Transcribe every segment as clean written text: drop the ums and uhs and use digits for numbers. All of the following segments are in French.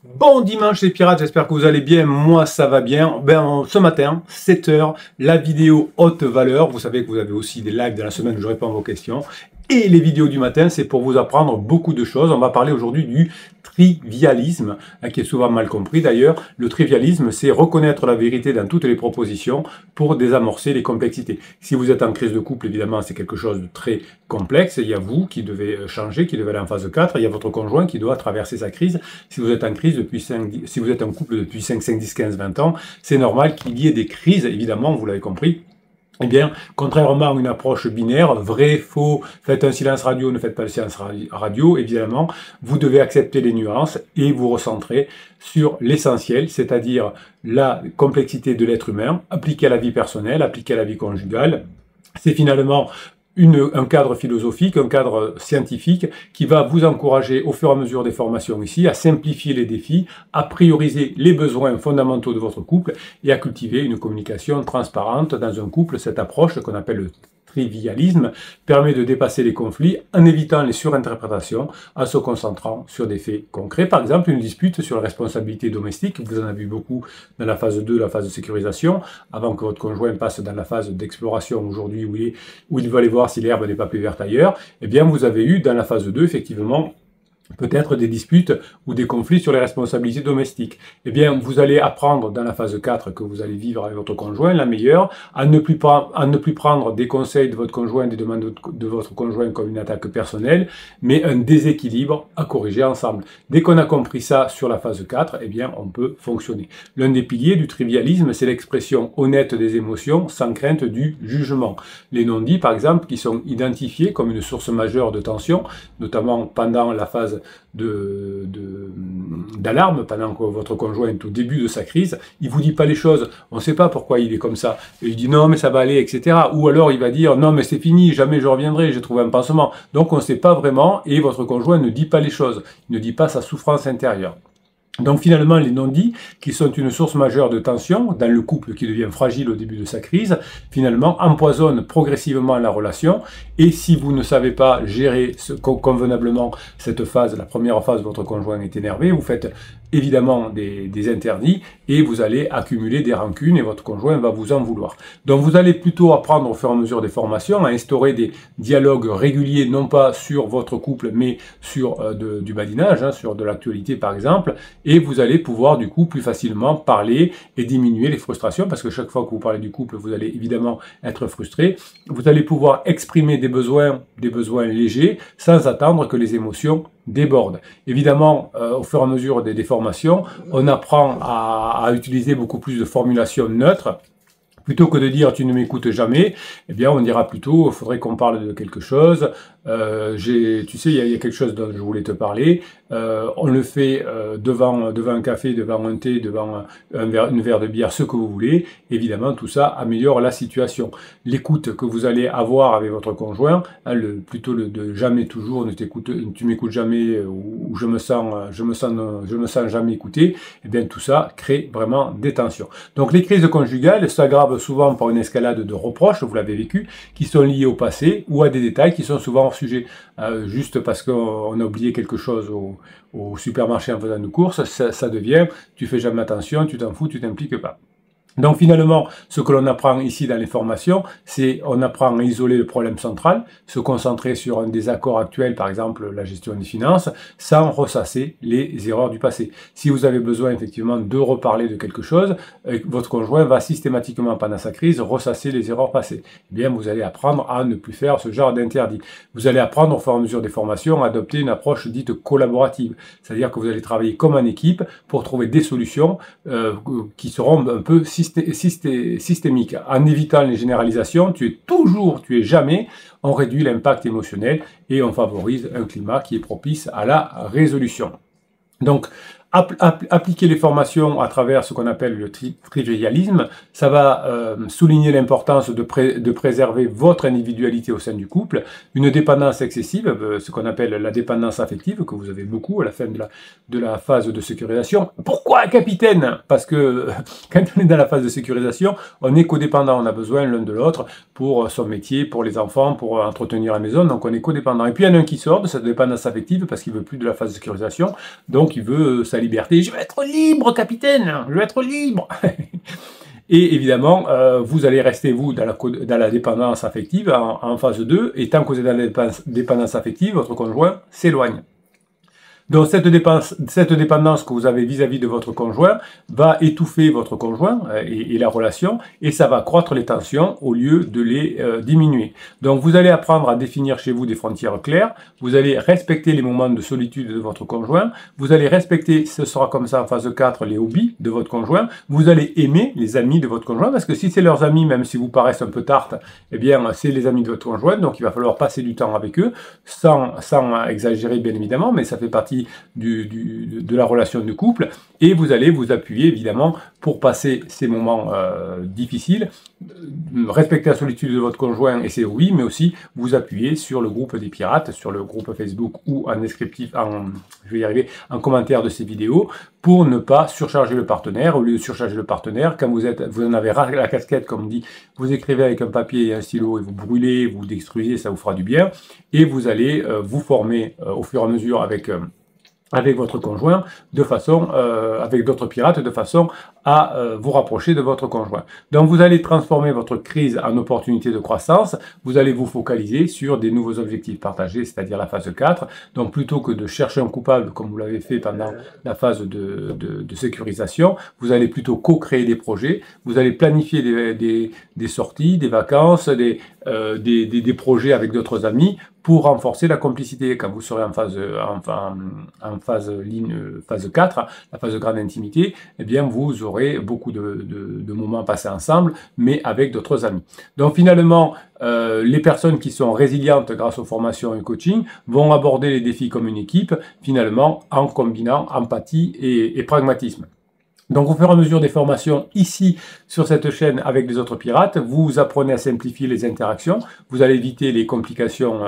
Bon dimanche les pirates, j'espère que vous allez bien, moi ça va bien. Ce matin, 7 heures, la vidéo haute valeur, vous savez que vous avez aussi des lives de la semaine où je réponds à vos questions. Et les vidéos du matin, c'est pour vous apprendre beaucoup de choses. On va parler aujourd'hui du trivialisme, qui est souvent mal compris d'ailleurs. Le trivialisme, c'est reconnaître la vérité dans toutes les propositions pour désamorcer les complexités. Si vous êtes en crise de couple, évidemment, c'est quelque chose de très complexe. Il y a vous qui devez changer, qui devez aller en phase 4. Il y a votre conjoint qui doit traverser sa crise. Si vous êtes en crise depuis 5, si vous êtes en couple depuis 5, 10, 15, 20 ans, c'est normal qu'il y ait des crises, évidemment, vous l'avez compris. Eh bien, contrairement à une approche binaire, vrai, faux, faites un silence radio, ne faites pas le silence radio, évidemment, vous devez accepter les nuances et vous recentrer sur l'essentiel, c'est-à-dire la complexité de l'être humain, appliquée à la vie personnelle, appliquée à la vie conjugale. C'est finalement un cadre philosophique, un cadre scientifique qui va vous encourager au fur et à mesure des formations ici à simplifier les défis, à prioriser les besoins fondamentaux de votre couple et à cultiver une communication transparente dans un couple. Cette approche qu'on appelle le trivialisme permet de dépasser les conflits en évitant les surinterprétations, en se concentrant sur des faits concrets. Par exemple, une dispute sur la responsabilité domestique, vous en avez vu beaucoup dans la phase 2, la phase de sécurisation, avant que votre conjoint passe dans la phase d'exploration aujourd'hui où il va aller voir si l'herbe n'est pas plus verte ailleurs. Eh bien, vous avez eu dans la phase 2, effectivement, peut-être des disputes ou des conflits sur les responsabilités domestiques. Eh bien, vous allez apprendre dans la phase 4 que vous allez vivre avec votre conjoint, la meilleure, à ne plus prendre des conseils de votre conjoint, des demandes de votre conjoint comme une attaque personnelle, mais un déséquilibre à corriger ensemble. Dès qu'on a compris ça sur la phase 4, eh bien, on peut fonctionner. L'un des piliers du trivialisme, c'est l'expression honnête des émotions sans crainte du jugement. Les non-dits, par exemple, qui sont identifiés comme une source majeure de tension, notamment pendant la phase d'alarme, pendant que votre conjoint est au début de sa crise, il vous dit pas les choses, on ne sait pas pourquoi il est comme ça, et il dit non mais ça va aller, etc. Ou alors il va dire non mais c'est fini, jamais je reviendrai, j'ai trouvé un pansement. Donc on ne sait pas vraiment, et votre conjoint ne dit pas les choses, il ne dit pas sa souffrance intérieure. Donc finalement, les non-dits, qui sont une source majeure de tension dans le couple qui devient fragile au début de sa crise, finalement empoisonnent progressivement la relation. Et si vous ne savez pas gérer convenablement cette phase, la première phase, votre conjoint est énervé, vous faites évidemment des interdits et vous allez accumuler des rancunes et votre conjoint va vous en vouloir. Donc vous allez plutôt apprendre au fur et à mesure des formations à instaurer des dialogues réguliers, non pas sur votre couple, mais sur du badinage, hein, sur de l'actualité par exemple, et vous allez pouvoir du coup plus facilement parler et diminuer les frustrations, parce que chaque fois que vous parlez du couple, vous allez évidemment être frustré. Vous allez pouvoir exprimer des besoins légers, sans attendre que les émotions débordent. Évidemment, au fur et à mesure des formations, on apprend à utiliser beaucoup plus de formulations neutres. Plutôt que de dire « tu ne m'écoutes jamais », eh bien on dira plutôt « il faudrait qu'on parle de quelque chose ». Tu sais, il y a quelque chose dont je voulais te parler. On le fait devant un café, devant un thé, devant une verre de bière, ce que vous voulez. Évidemment, tout ça améliore la situation. L'écoute que vous allez avoir avec votre conjoint, hein, plutôt le de jamais toujours, tu m'écoutes jamais, ou je me sens jamais écouté. Eh bien, tout ça crée vraiment des tensions. Donc, les crises conjugales s'aggravent souvent par une escalade de reproches, vous l'avez vécu, qui sont liés au passé ou à des détails qui sont souvent hors sujet. Juste parce qu'on a oublié quelque chose au supermarché en faisant une course, ça devient tu fais jamais attention, tu t'en fous, tu t'impliques pas. Donc finalement, ce que l'on apprend ici dans les formations, c'est on apprend à isoler le problème central, se concentrer sur un désaccord actuel, par exemple la gestion des finances, sans ressasser les erreurs du passé. Si vous avez besoin effectivement de reparler de quelque chose, votre conjoint va systématiquement pendant sa crise ressasser les erreurs passées. Eh bien, vous allez apprendre à ne plus faire ce genre d'interdit. Vous allez apprendre au fur et à mesure des formations à adopter une approche dite collaborative, c'est-à-dire que vous allez travailler comme en équipe pour trouver des solutions qui seront un peu systémique. En évitant les généralisations, tu es jamais, on réduit l'impact émotionnel et on favorise un climat qui est propice à la résolution. Donc, appliquer les formations à travers ce qu'on appelle le trivialisme, ça va souligner l'importance de préserver votre individualité au sein du couple, une dépendance excessive, ce qu'on appelle la dépendance affective, que vous avez beaucoup à la fin de la phase de sécurisation. Pourquoi, capitaine? Parce que quand on est dans la phase de sécurisation, on est codépendant, on a besoin l'un de l'autre pour son métier, pour les enfants, pour entretenir la maison, donc on est codépendant. Et puis il y en a un qui sort de cette dépendance affective parce qu'il veut plus de la phase de sécurisation, donc il veut s'allier liberté. Je veux être libre, capitaine, je veux être libre. Et évidemment, vous allez rester, vous, dans la dépendance affective en phase 2, et tant que vous êtes dans la dépendance affective, votre conjoint s'éloigne. Donc cette dépendance que vous avez vis-à-vis de votre conjoint va étouffer votre conjoint et la relation, et ça va accroître les tensions au lieu de les diminuer. Donc vous allez apprendre à définir chez vous des frontières claires, vous allez respecter les moments de solitude de votre conjoint, vous allez respecter, ce sera comme ça en phase 4, les hobbies de votre conjoint, vous allez aimer les amis de votre conjoint, parce que si c'est leurs amis, même si vous paraissez un peu tarte, eh bien c'est les amis de votre conjoint, donc il va falloir passer du temps avec eux, sans exagérer bien évidemment, mais ça fait partie de la relation de couple, et vous allez vous appuyer évidemment pour passer ces moments difficiles, respecter la solitude de votre conjoint et c'est oui, mais aussi vous appuyer sur le groupe des pirates, sur le groupe Facebook ou en descriptif, je vais y arriver, en commentaire de ces vidéos, pour ne pas surcharger le partenaire. Au lieu de surcharger le partenaire, quand vous en avez ras la casquette, comme on dit, vous écrivez avec un papier et un stylo et vous brûlez, vous détruisez, ça vous fera du bien, et vous allez vous former au fur et à mesure avec votre conjoint, de façon, avec d'autres pirates, de façon à vous rapprocher de votre conjoint. Donc vous allez transformer votre crise en opportunité de croissance, vous allez vous focaliser sur des nouveaux objectifs partagés, c'est-à-dire la phase 4, donc plutôt que de chercher un coupable comme vous l'avez fait pendant la phase de sécurisation, vous allez plutôt co-créer des projets, vous allez planifier des sorties, des vacances, des projets avec d'autres amis, pour renforcer la complicité. Quand vous serez en phase 4, la phase de grande intimité, eh bien vous aurez beaucoup de moments passés ensemble, mais avec d'autres amis. Donc finalement, les personnes qui sont résilientes grâce aux formations et coaching vont aborder les défis comme une équipe, finalement en combinant empathie et pragmatisme. Donc au fur et à mesure des formations ici sur cette chaîne avec les autres pirates, vous apprenez à simplifier les interactions, vous allez éviter les complications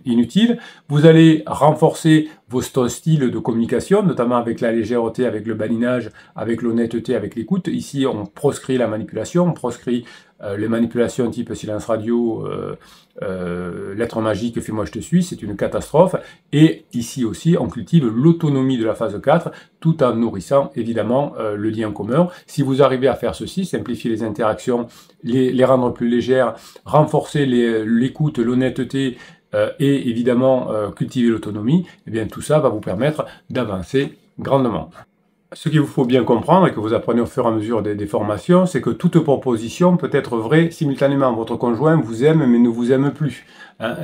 inutiles, vous allez renforcer vos styles de communication, notamment avec la légèreté, avec le badinage, avec l'honnêteté, avec l'écoute. Ici on proscrit la manipulation, on proscrit les manipulations type silence radio, lettre magique, fais-moi je te suis, c'est une catastrophe. Et ici aussi, on cultive l'autonomie de la phase 4, tout en nourrissant évidemment le lien commun. Si vous arrivez à faire ceci, simplifier les interactions, les rendre plus légères, renforcer l'écoute, l'honnêteté, et évidemment cultiver l'autonomie, eh bien tout ça va vous permettre d'avancer grandement. Ce qu'il vous faut bien comprendre, et que vous apprenez au fur et à mesure des formations, c'est que toute proposition peut être vraie simultanément. Votre conjoint vous aime, mais ne vous aime plus.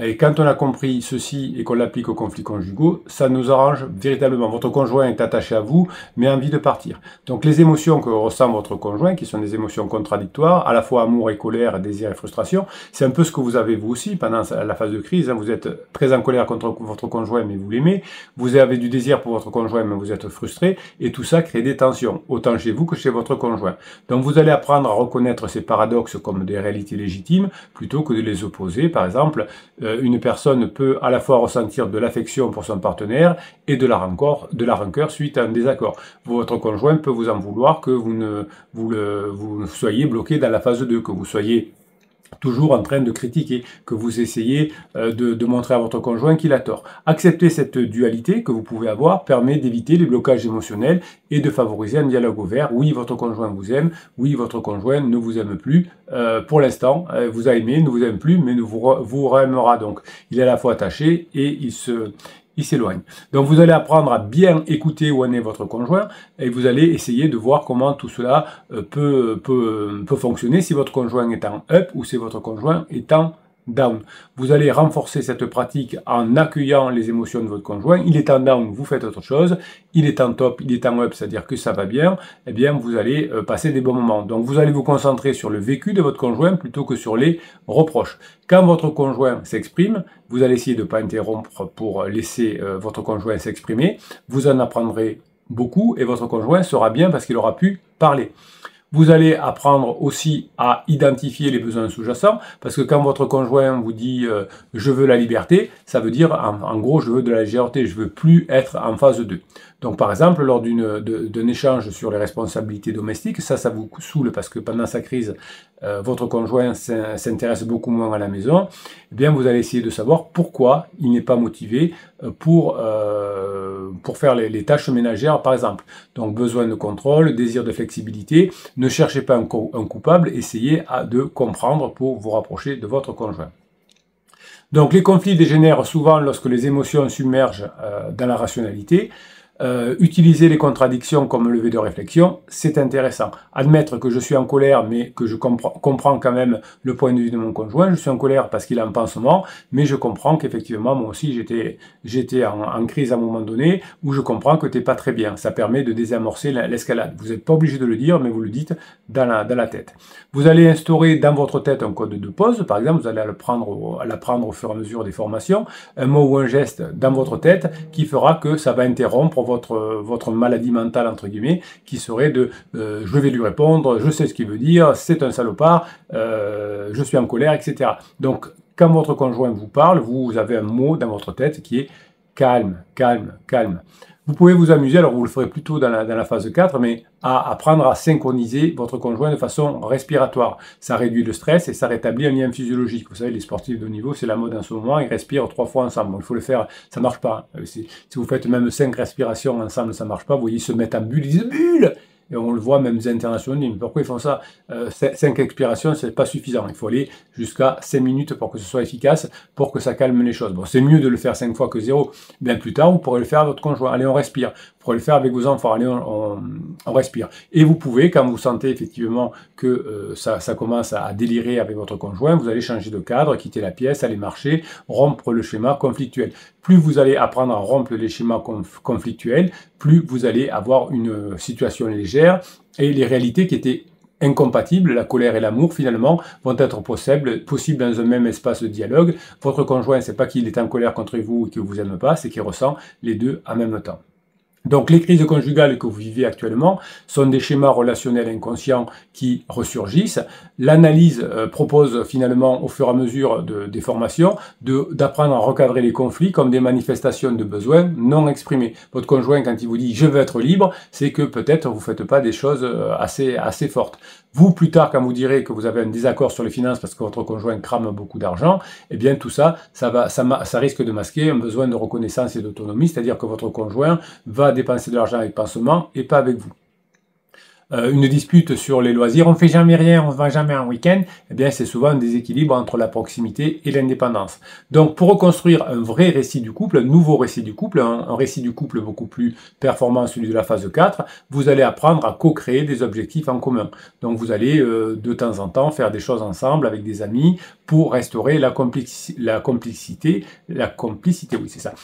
Et quand on a compris ceci et qu'on l'applique aux conflits conjugaux, ça nous arrange véritablement. Votre conjoint est attaché à vous, mais a envie de partir. Donc les émotions que ressent votre conjoint, qui sont des émotions contradictoires, à la fois amour et colère, désir et frustration, c'est un peu ce que vous avez vous aussi pendant la phase de crise. Vous êtes très en colère contre votre conjoint, mais vous l'aimez. Vous avez du désir pour votre conjoint, mais vous êtes frustré. Et tout ça crée des tensions, autant chez vous que chez votre conjoint. Donc vous allez apprendre à reconnaître ces paradoxes comme des réalités légitimes, plutôt que de les opposer. Par exemple, une personne peut à la fois ressentir de l'affection pour son partenaire et de la rancœur suite à un désaccord. Votre conjoint peut vous en vouloir que vous soyez bloqué dans la phase 2, que vous soyez toujours en train de critiquer, que vous essayez de montrer à votre conjoint qu'il a tort. Accepter cette dualité que vous pouvez avoir permet d'éviter les blocages émotionnels et de favoriser un dialogue ouvert. Oui, votre conjoint vous aime, oui, votre conjoint ne vous aime plus. Pour l'instant, vous a aimé, ne vous aime plus, mais ne vous aimera. Donc, il est à la fois attaché et il s'éloigne. Donc vous allez apprendre à bien écouter où en est votre conjoint et vous allez essayer de voir comment tout cela peut fonctionner si votre conjoint est en up ou si votre conjoint est en down. Vous allez renforcer cette pratique en accueillant les émotions de votre conjoint. Il est en down, vous faites autre chose. Il est en top, il est en up, c'est-à-dire que ça va bien. Eh bien, vous allez passer des bons moments. Donc, vous allez vous concentrer sur le vécu de votre conjoint plutôt que sur les reproches. Quand votre conjoint s'exprime, vous allez essayer de ne pas interrompre pour laisser votre conjoint s'exprimer. Vous en apprendrez beaucoup et votre conjoint sera bien parce qu'il aura pu parler. Vous allez apprendre aussi à identifier les besoins sous-jacents, parce que quand votre conjoint vous dit je veux la liberté, ça veut dire en gros je veux de la légèreté, je veux plus être en phase 2. Donc par exemple, lors d'un échange sur les responsabilités domestiques, ça vous saoule parce que pendant sa crise, votre conjoint s'intéresse beaucoup moins à la maison, eh bien vous allez essayer de savoir pourquoi il n'est pas motivé pour faire les tâches ménagères par exemple. Donc besoin de contrôle, désir de flexibilité, ne cherchez pas un coupable, essayez de comprendre pour vous rapprocher de votre conjoint. Donc les conflits dégénèrent souvent lorsque les émotions submergent dans la rationalité. Utiliser les contradictions comme levier de réflexion, c'est intéressant. Admettre que je suis en colère, mais que je comprends quand même le point de vue de mon conjoint. Je suis en colère parce qu'il est en pansement, mais je comprends qu'effectivement, moi aussi, j'étais en crise à un moment donné, où je comprends que tu n'es pas très bien. Ça permet de désamorcer l'escalade. Vous n'êtes pas obligé de le dire, mais vous le dites dans la tête. Vous allez instaurer dans votre tête un code de pause. Par exemple, vous allez l'apprendre au fur et à mesure des formations. Un mot ou un geste dans votre tête qui fera que ça va interrompre votre maladie mentale, entre guillemets, qui serait de je vais lui répondre, je sais ce qu'il veut dire, c'est un salopard, je suis en colère, etc. Donc, quand votre conjoint vous parle, vous avez un mot dans votre tête qui est calme, calme, calme. Vous pouvez vous amuser, alors vous le ferez plutôt dans la phase 4, mais à apprendre à synchroniser votre conjoint de façon respiratoire. Ça réduit le stress et ça rétablit un lien physiologique. Vous savez, les sportifs de haut niveau, c'est la mode en ce moment, ils respirent 3 fois ensemble. Donc, il faut le faire, ça marche pas. Si vous faites même 5 respirations ensemble, ça marche pas. Vous voyez, ils se mettent en bulle, ils disent bulle. Et on le voit, même des internationaux, mais pourquoi ils font ça 5 expirations, c'est pas suffisant. Il faut aller jusqu'à 5 minutes pour que ce soit efficace, pour que ça calme les choses. Bon, c'est mieux de le faire 5 fois que 0. Bien plus tard, vous pourrez le faire avec votre conjoint. Allez, on respire. Vous pourrez le faire avec vos enfants. Allez, on respire. Et vous pouvez, quand vous sentez effectivement que ça commence à délirer avec votre conjoint, vous allez changer de cadre, quitter la pièce, aller marcher, rompre le schéma conflictuel. Plus vous allez apprendre à rompre les schémas conflictuels, plus vous allez avoir une situation légère et les réalités qui étaient incompatibles, la colère et l'amour finalement, vont être possibles dans un même espace de dialogue. Votre conjoint, c'est pas qu'il est en colère contre vous et qu'il vous aime pas, c'est qu'il ressent les deux en même temps. Donc les crises conjugales que vous vivez actuellement sont des schémas relationnels inconscients qui ressurgissent. L'analyse propose finalement au fur et à mesure des formations d'apprendre à recadrer les conflits comme des manifestations de besoins non exprimés. Votre conjoint, quand il vous dit « je veux être libre », c'est que peut-être vous ne faites pas des choses assez fortes. Vous, plus tard, quand vous direz que vous avez un désaccord sur les finances parce que votre conjoint crame beaucoup d'argent, eh bien tout ça risque de masquer un besoin de reconnaissance et d'autonomie, c'est-à-dire que votre conjoint va dépenser de l'argent avec pansement et pas avec vous. Une dispute sur les loisirs, on fait jamais rien, on ne va jamais en week-end, eh bien c'est souvent un déséquilibre entre la proximité et l'indépendance. Donc pour reconstruire un vrai récit du couple, un nouveau récit du couple, un récit du couple beaucoup plus performant, celui de la phase 4, vous allez apprendre à co-créer des objectifs en commun. Donc vous allez de temps en temps faire des choses ensemble avec des amis pour restaurer la complicité, oui c'est ça.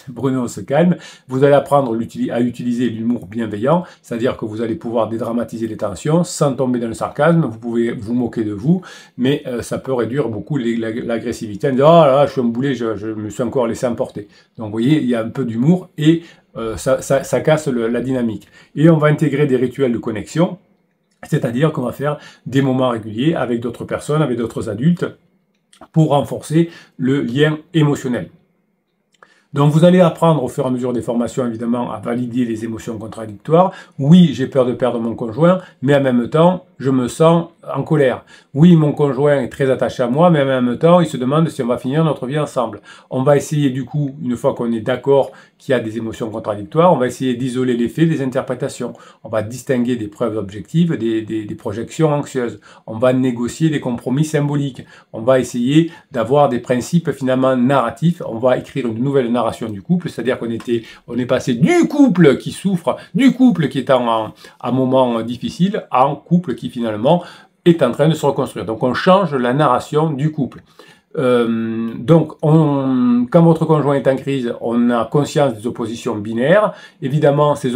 Bruno se calme. Vous allez apprendre à utiliser l'humour bienveillant, c'est-à-dire que vous allez pouvoir dédramatiser les tensions sans tomber dans le sarcasme. Vous pouvez vous moquer de vous, mais ça peut réduire beaucoup l'agressivité. On dit, oh là, je suis un boulet, je me suis encore laissé emporter. Donc vous voyez, il y a un peu d'humour et ça casse la dynamique. Et on va intégrer des rituels de connexion, c'est-à-dire qu'on va faire des moments réguliers avec d'autres personnes, avec d'autres adultes, pour renforcer le lien émotionnel. Donc vous allez apprendre au fur et à mesure des formations, évidemment, à valider les émotions contradictoires. Oui, j'ai peur de perdre mon conjoint, mais en même temps, je me sens en colère. Oui, mon conjoint est très attaché à moi, mais en même temps, il se demande si on va finir notre vie ensemble. On va essayer du coup, une fois qu'on est d'accord qu'il y a des émotions contradictoires, on va essayer d'isoler les faits des interprétations. On va distinguer des preuves objectives des projections anxieuses. On va négocier des compromis symboliques. On va essayer d'avoir des principes finalement narratifs. On va écrire une nouvelle narration du couple, c'est-à-dire qu'on est passé du couple qui souffre, du couple qui est en moment difficile, à un couple qui finalement est en train de se reconstruire. Donc on change la narration du couple. Donc, quand votre conjoint est en crise, on a conscience des oppositions binaires. Évidemment, ces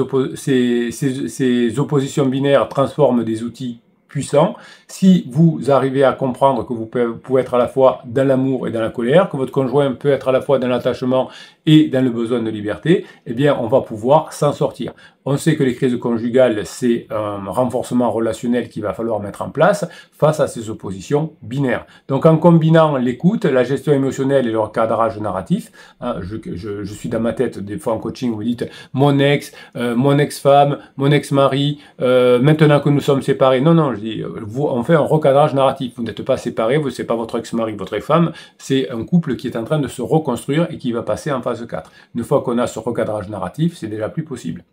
oppositions binaires transforment des outils puissant. Si vous arrivez à comprendre que vous pouvez être à la fois dans l'amour et dans la colère, que votre conjoint peut être à la fois dans l'attachement et dans le besoin de liberté, eh bien, on va pouvoir s'en sortir. On sait que les crises conjugales, c'est un renforcement relationnel qu'il va falloir mettre en place face à ces oppositions binaires. Donc, en combinant l'écoute, la gestion émotionnelle et le cadrage narratif, hein, je suis dans ma tête, des fois en coaching, vous dites « mon ex, mon ex-femme, mon ex-mari, maintenant que nous sommes séparés ». Non, non, je dis, on fait un recadrage narratif. Vous n'êtes pas séparés, ce n'est pas votre ex-mari, votre ex-femme, c'est un couple qui est en train de se reconstruire et qui va passer en phase 4. Une fois qu'on a ce recadrage narratif, c'est déjà plus possible.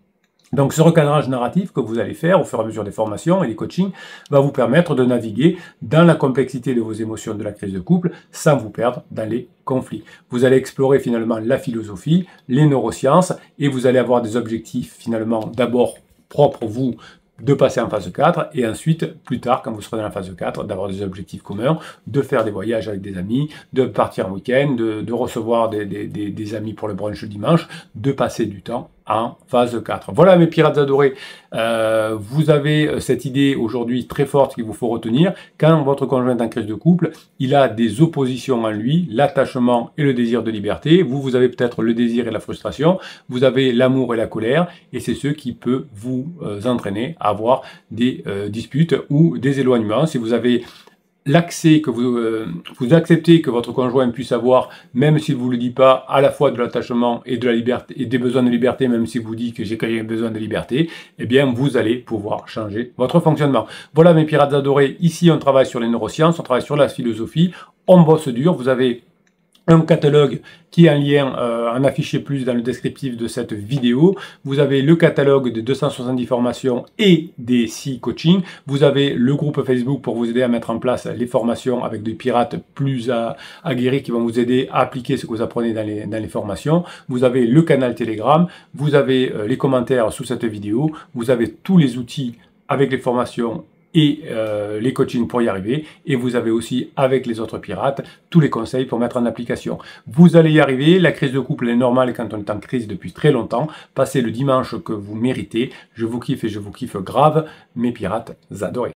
Donc ce recadrage narratif que vous allez faire au fur et à mesure des formations et des coachings va vous permettre de naviguer dans la complexité de vos émotions de la crise de couple sans vous perdre dans les conflits. Vous allez explorer finalement la philosophie, les neurosciences et vous allez avoir des objectifs finalement d'abord propres vous de passer en phase 4 et ensuite, plus tard, quand vous serez dans la phase 4, d'avoir des objectifs communs, de faire des voyages avec des amis, de partir en week-end, de recevoir des amis pour le brunch le dimanche, de passer du temps en phase 4. Voilà mes pirates adorés, vous avez cette idée aujourd'hui très forte qu'il vous faut retenir. Quand votre conjoint est en crise de couple, il a des oppositions en lui, l'attachement et le désir de liberté. Vous avez peut-être le désir et la frustration, vous avez l'amour et la colère, et c'est ce qui peut vous entraîner à avoir des disputes ou des éloignements. Si vous avez l'accès que vous acceptez que votre conjoint puisse avoir, même s'il ne vous le dit pas, à la fois de l'attachement et de la liberté et des besoins de liberté, même s'il vous dit que j'ai quand même besoin de liberté, eh bien vous allez pouvoir changer votre fonctionnement. Voilà mes pirates adorés, ici on travaille sur les neurosciences, on travaille sur la philosophie, on bosse dur, vous avez un catalogue qui est en lien, en affiché plus dans le descriptif de cette vidéo. Vous avez le catalogue de 270 formations et des 6 coachings. Vous avez le groupe Facebook pour vous aider à mettre en place les formations avec des pirates plus aguerris qui vont vous aider à appliquer ce que vous apprenez dans les formations. Vous avez le canal Telegram. Vous avez les commentaires sous cette vidéo. Vous avez tous les outils avec les formations et les coachings pour y arriver, et vous avez aussi avec les autres pirates tous les conseils pour mettre en application. Vous allez y arriver, la crise de couple est normale quand on est en crise depuis très longtemps, passez le dimanche que vous méritez, je vous kiffe et je vous kiffe grave, mes pirates adorés.